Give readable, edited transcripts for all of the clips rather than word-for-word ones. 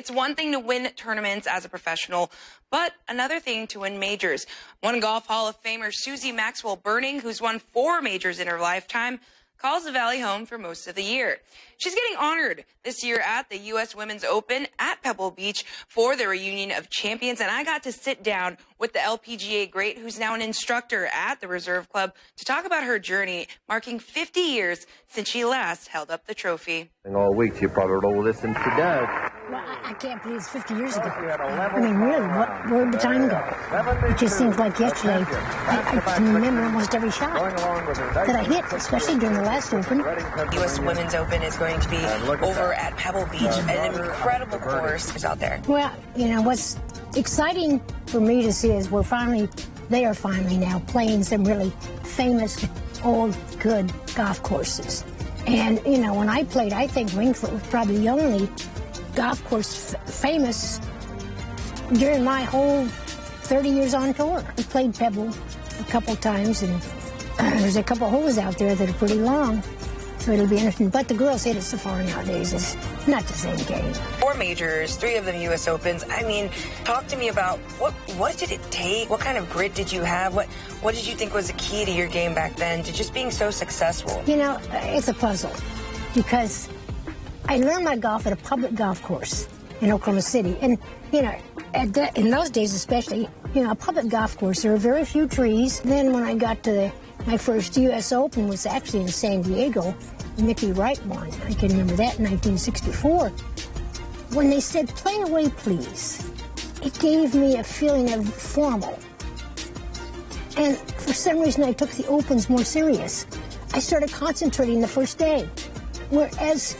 It's one thing to win tournaments as a professional, but another thing to win majors. One Golf Hall of Famer Susie Berning, who's won 4 majors in her lifetime, calls the Valley home for most of the year. She's getting honored this year at the U.S. Women's Open at Pebble Beach for the reunion of champions, and I got to sit down with the LPGA great, who's now an instructor at the Reserve Club, to talk about her journey, marking 50 years since she last held up the trophy. All week, she probably roll this than she does. Well, I can't believe it's 50 years ago. I mean, really, where did the time go? It just seems like yesterday. I can remember almost every shot that I hit, especially during the last Open. U.S. Women's Open is going to be over at Pebble Beach, an incredible course out there. Well, you know, what's exciting for me to see is they are finally now playing some really famous, old, good golf courses. And, you know, when I played, I think Wingfoot was probably the only golf course famous during my whole 30 years on tour. I played Pebble a couple times, and there's a couple holes out there that are pretty long, so it'll be interesting. But the girls hit it so far nowadays. It's not the same game. 4 majors, 3 of them U.S. Opens. I mean, talk to me about what did it take? What kind of grit did you have? What did you think was the key to your game back then, to just being so successful? You know, it's a puzzle, because I learned my golf at a public golf course in Oklahoma City. And, you know, in those days especially, you know, a public golf course, there were very few trees. Then when I got to my first U.S. Open was actually in San Diego. Mickey Wright won. I can remember that in 1964. When they said, "Play away, please," it gave me a feeling of formal. And for some reason, I took the Opens more serious. I started concentrating the first day. Whereas,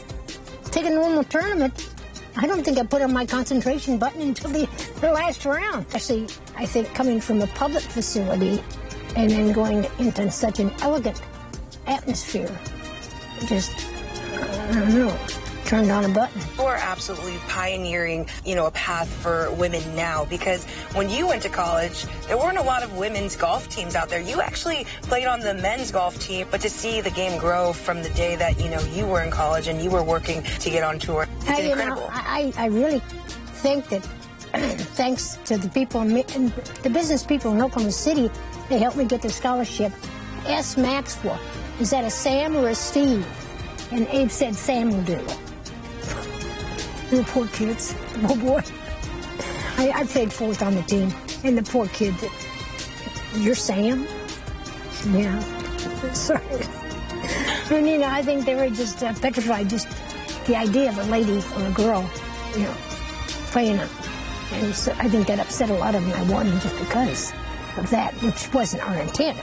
take a normal tournament, I don't think I put on my concentration button until the last round. Actually, I think coming from a public facility and then going into such an elegant atmosphere, just, I don't know, turned on a button. You are absolutely pioneering, you know, a path for women now, because when you went to college, there weren't a lot of women's golf teams out there. You actually played on the men's golf team, but to see the game grow from the day that, you know, you were in college and you were working to get on tour, it's incredible. You know, I really think that thanks to the people, the business people in Oklahoma City, they helped me get the scholarship. S. Maxwell. Is that a Sam or a Steve? And Abe said Sam will do. The poor kids. Oh, boy. I played 4th on the team, and the poor kid, "You're Sam?" Yeah. Sorry. And, you know, I think they were just petrified, just the idea of a lady or a girl, you know, playing them. And so I think that upset a lot of them. I won just because of that, which wasn't our intent.